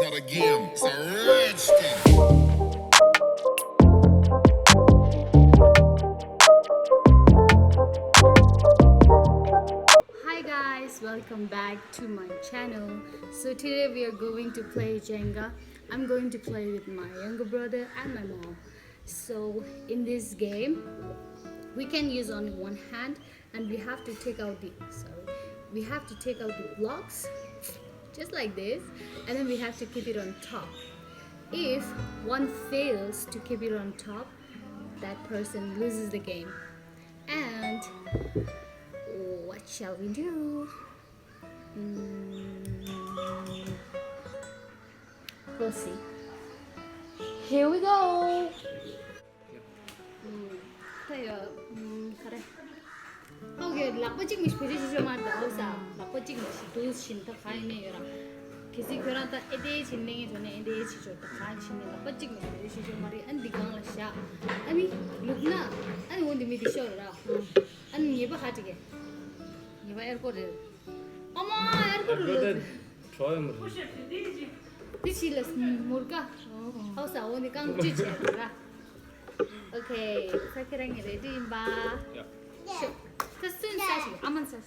not a game, it's a rich thing. Hi guys, welcome back to my channel. So today we are going to play Jenga. I'm going to play with my younger brother and my mom. So in this game we can use only one hand and we have to take out the blocks just like this, and then we have to keep it on top. If one fails to keep it on top, that person loses the game. And what shall we do? We'll see. Here we go. 그래요. 그래. 오케이, 라꼬직 미시 베리시 말다 오사. 라꼬직 미시 도신다 가이네 요라. किसी घरा ता एदे छिन्नेगे जोने एदे छिजो ता खान छिन्ने लाकोचिक मि시 बेरि시 जो मारी अंदी गांगला 아니 룩나 아니 원디 미디 쇼라 아니 예바 하지게 예바 에어포트 어머 에어포트 좋아요 뭐 디실레스 모르가 하우사 원디 깡찌체라 오케이 사키랑이 레디인바 쇼 테스트 사시 아만 사시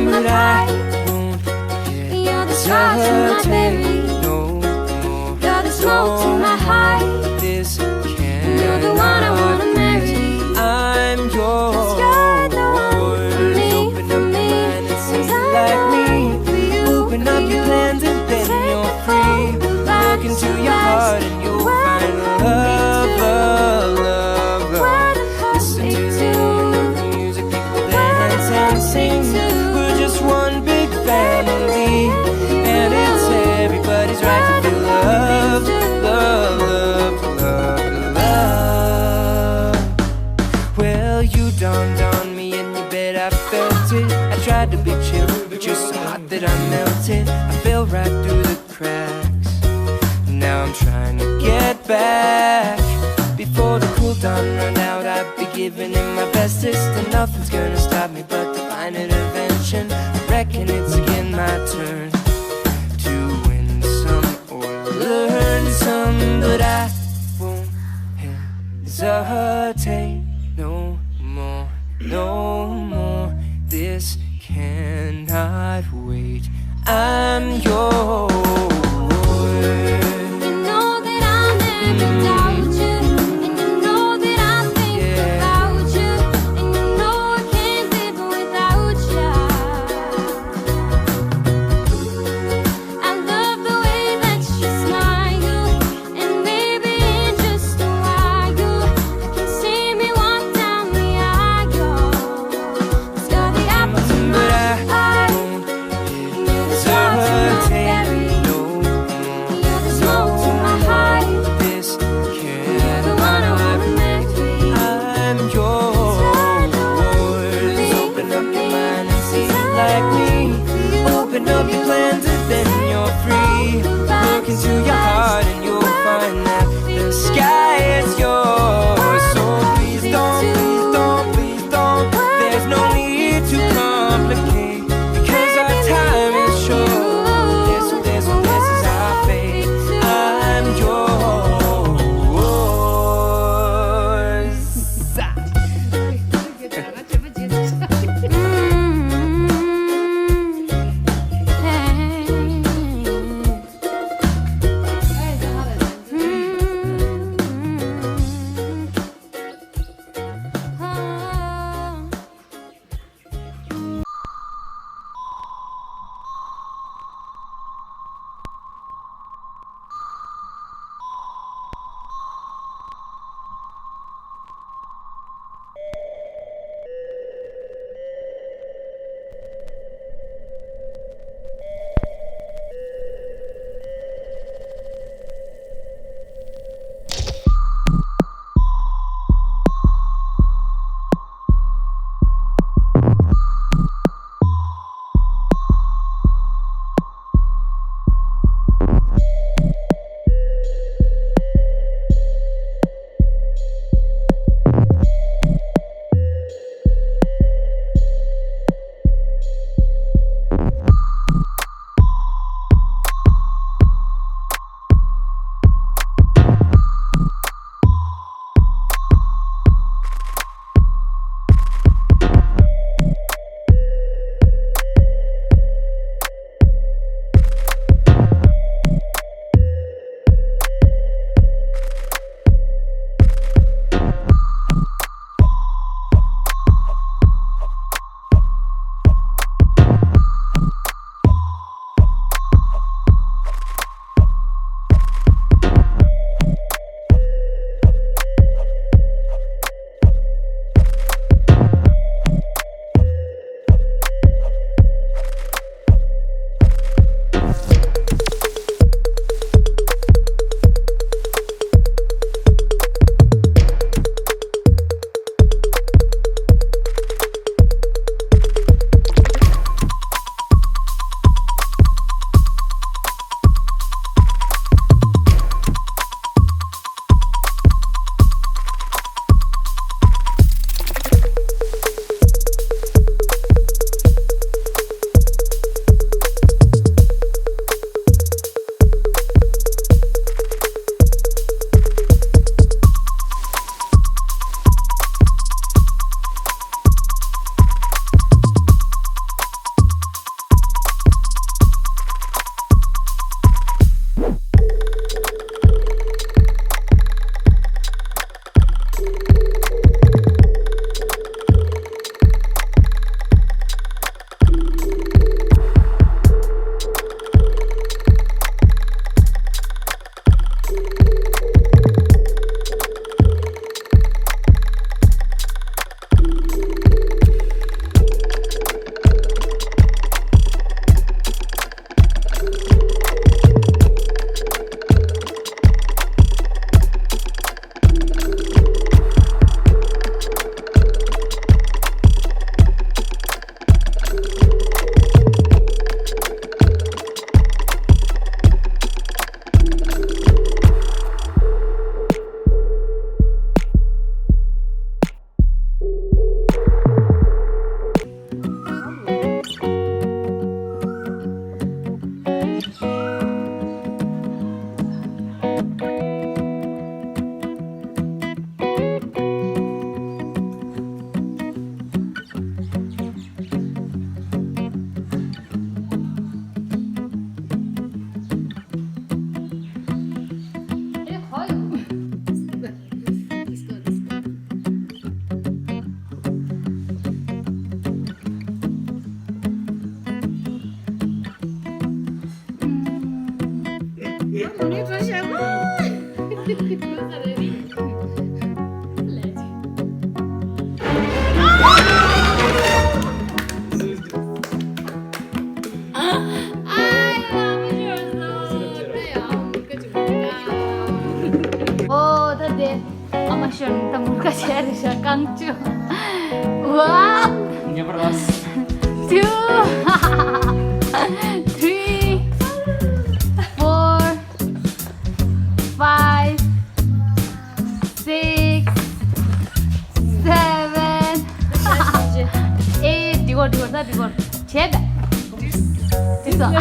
But I won't hesitate no more. You're the smoke to my high. This You're the one I wanna marry. I'm yours. You're the one for me, Open up your mind and see like me. Open up your plans and then you're free. Look into your heart and you'll find love, love, love, love. Listen to the music, people dance and sing. One big family, and it's everybody's right to feel love, love, love, love, love. Well, you dawned on me in your bed, I felt it. I tried to be chill, but you're so hot that I melted. I fell right through the cracks. Now I'm trying to get back. Before the cool dawn run out, I'd be giving it my bestest, and nothing's gonna stop me but divine intervention. I reckon it's again my turn to win some or learn some, but I won't hesitate no more, no more. This cannot wait. I'm yours. Open up your plans and then you're free. Look into your heart and you'll find that the sky is yours. So please don't, please don't, please don't. There's no need to complicate, because our time is short. This is our fate. I'm yours. 깡쭈. 와. 이게 바로 왔어. 2 3 4 5 6 7 8 디골 디골 다 디골 제발 됐어.